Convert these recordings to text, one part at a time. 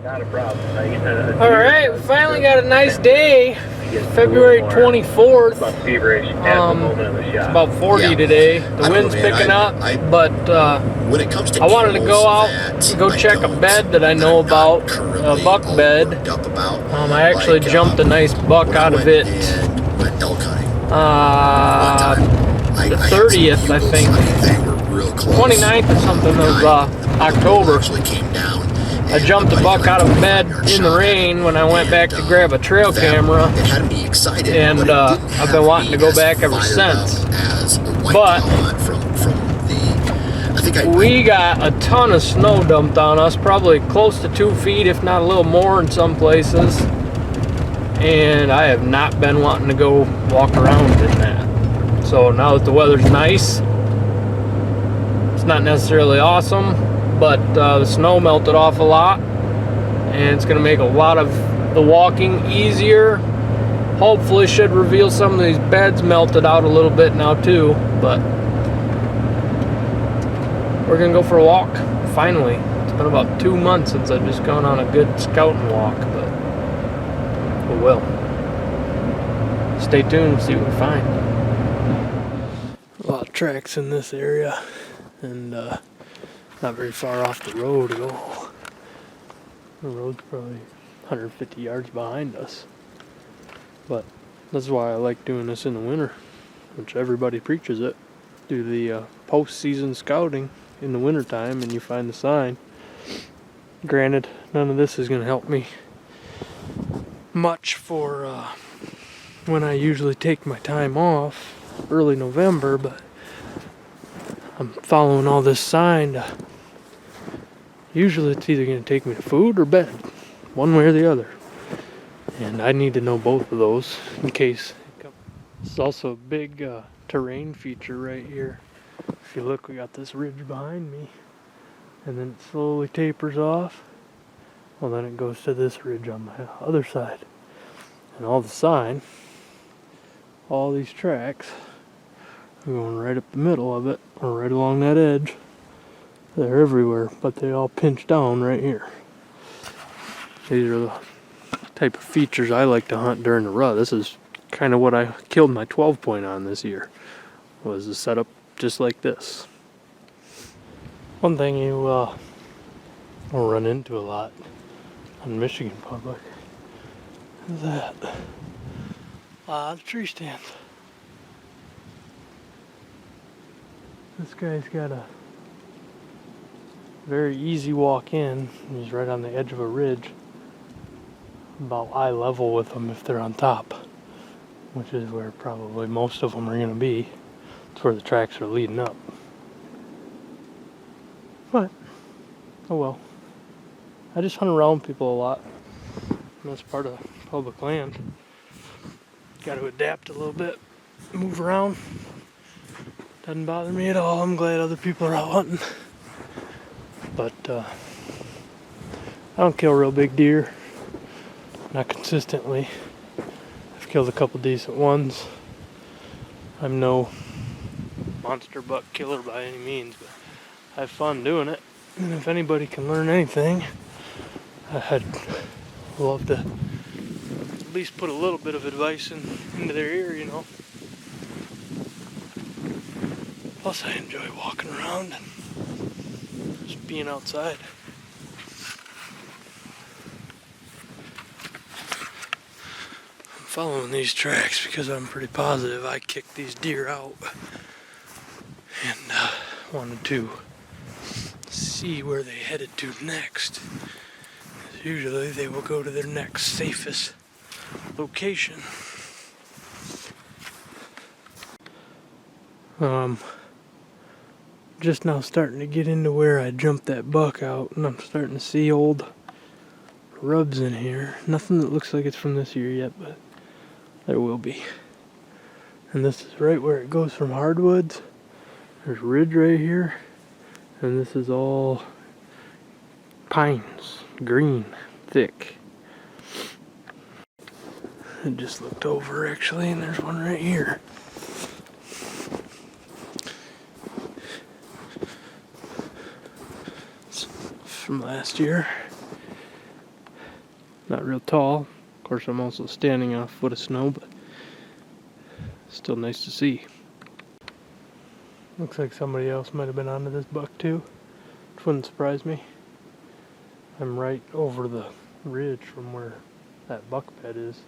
Not a problem. All right, we finally got a nice day. February 24th. About feverish at the moment of the shot. It's about 40 today. The wind's picking up, but when it comes to I wanted to go out and go check a bed that I know about, a buck bed. I actually jumped a nice buck out of it. The 30th, I think. 29th or something of October. I jumped a buck out of bed in the rain when I went back to grab a trail camera, and I've been wanting to go back ever since. But we got a ton of snow dumped on us, probably close to 2 feet, if not a little more in some places. And I have not been wanting to go walk around in that. So now that the weather's nice, it's not necessarily awesome, but the snow melted off a lot, and it's going to make a lot of the walking easier. Hopefully should reveal some of these beds melted out a little bit now too, but we're going to go for a walk, finally. It's been about 2 months since I've just gone on a good scouting walk, but oh well. Stay tuned and see what we find. A lot of tracks in this area, and not very far off the road at all. The road's probably 150 yards behind us. But that's why I like doing this in the winter, which everybody preaches it. Do the post-season scouting in the wintertime, and you find the sign. Granted, none of this is going to help me much for when I usually take my time off, early November, but I'm following all this sign. Usually it's either going to take me to food or bed, one way or the other. And I need to know both of those in case. This is also a big terrain feature right here. If you look, we got this ridge behind me, and then it slowly tapers off. Well, then it goes to this ridge on my other side. And all the sign, all these tracks, are going right up the middle of it, or right along that edge. They're everywhere, but they all pinch down right here. These are the type of features I like to hunt during the rut. This is kind of what I killed my 12 point on this year, was a setup just like this. One thing you will run into a lot on Michigan public is that a lot of tree stands. This guy's got a very easy walk in. He's right on the edge of a ridge, about eye level with them if they're on top, which is where probably most of them are going to be. It's where the tracks are leading up. But, oh well. I just hunt around people a lot. And that's part of public land. Got to adapt a little bit, move around. Doesn't bother me at all. I'm glad other people are out hunting. But I don't kill real big deer. Not consistently. I've killed a couple decent ones. I'm no monster buck killer by any means, but I have fun doing it. And if anybody can learn anything, I'd love to at least put a little bit of advice into their ear, you know. Plus I enjoy walking around and just being outside. I'm following these tracks because I'm pretty positive I kicked these deer out, and wanted to see where they headed to next. Usually they will go to their next safest location. Just now starting to get into where I jumped that buck out, and I'm starting to see old rubs in here. Nothing that looks like it's from this year yet, but there will be. And this is right where it goes from hardwoods. There's a ridge right here, and this is all pines, green, thick. I just looked over actually, and there's one right here. It's from last year. Not real tall. Of course, I'm also standing on a foot of snow, but still nice to see. Looks like somebody else might have been onto this buck too, which wouldn't surprise me. I'm right over the ridge from where that buck bed is.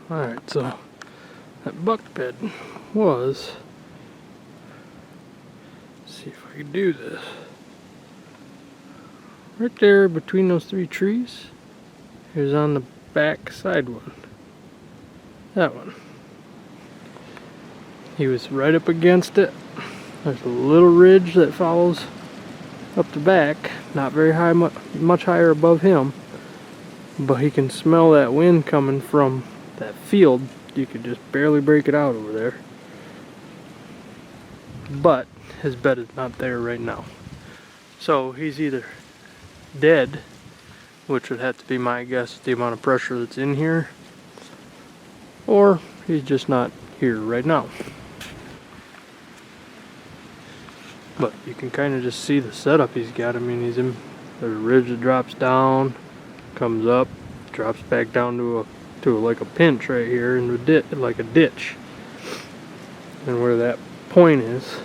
Alright, so that buck bed was, let's see if I can do this, right there between those three trees. It was on the back side one. That one. He was right up against it. There's a little ridge that follows up the back, not very high, much higher above him, but he can smell that wind coming from that field. You could just barely break it out over there. But his bed is not there right now. So he's either dead, which would have to be my guess at the amount of pressure that's in here, or he's just not here right now. But you can kind of just see the setup he's got. I mean, he's in, there's a ridge that drops down, comes up, drops back down to like a pinch right here in the like a ditch. And where that point is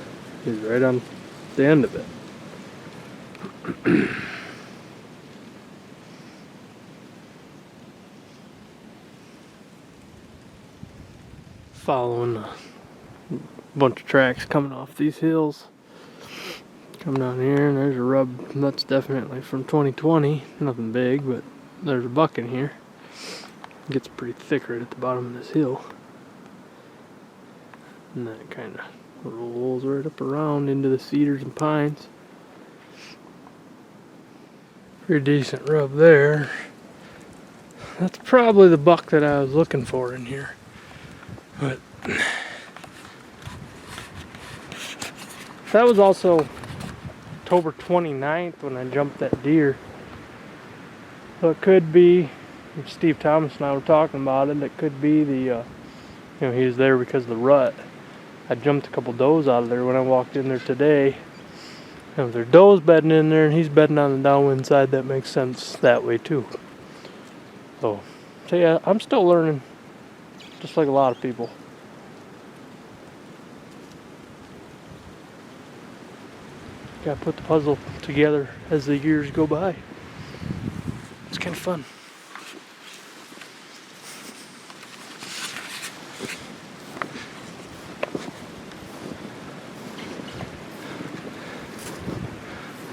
right on the end of it. Following a bunch of tracks coming off these hills. Come down here and there's a rub that's definitely from 2020. Nothing big, but there's a buck in here. It gets pretty thick right at the bottom of this hill. And then it kind of rolls right up around into the cedars and pines. Pretty decent rub there. That's probably the buck that I was looking for in here. But that was also October 29th when I jumped that deer. So it could be, Steve Thomas and I were talking about it, it could be the, he was there because of the rut. I jumped a couple does out of there when I walked in there today. And if there's does bedding in there and he's bedding on the downwind side, that makes sense that way too. So yeah, I'm still learning, just like a lot of people. Gotta put the puzzle together as the years go by. It's kind of fun.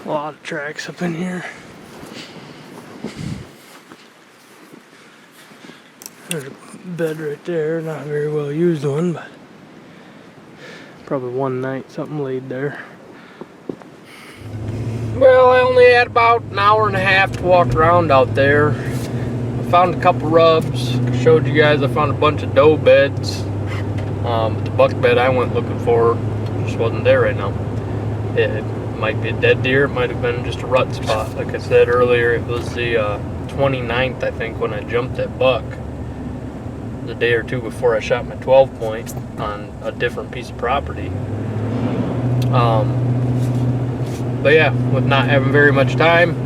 A lot of tracks up in here. There's a bed right there, not a very well used one, but probably one night something laid there. Well, I only had about an hour and a half to walk around out there. I found a couple rubs. Showed you guys I found a bunch of doe beds. But the buck bed I went looking for just wasn't there right now. It might be a dead deer. It might have been just a rut spot. Like I said earlier, it was the 29th, I think, when I jumped that buck. The day or two before I shot my 12 point on a different piece of property. But yeah, with not having very much time,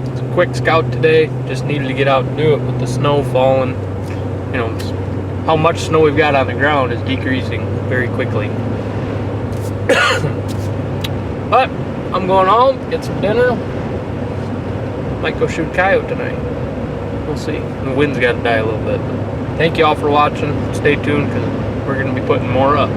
it's a quick scout today. Just needed to get out and do it with the snow falling. You know, how much snow we've got on the ground is decreasing very quickly. But I'm going home, get some dinner. Might go shoot coyote tonight. We'll see. The wind's got to die a little bit. Thank you all for watching. Stay tuned because we're going to be putting more up.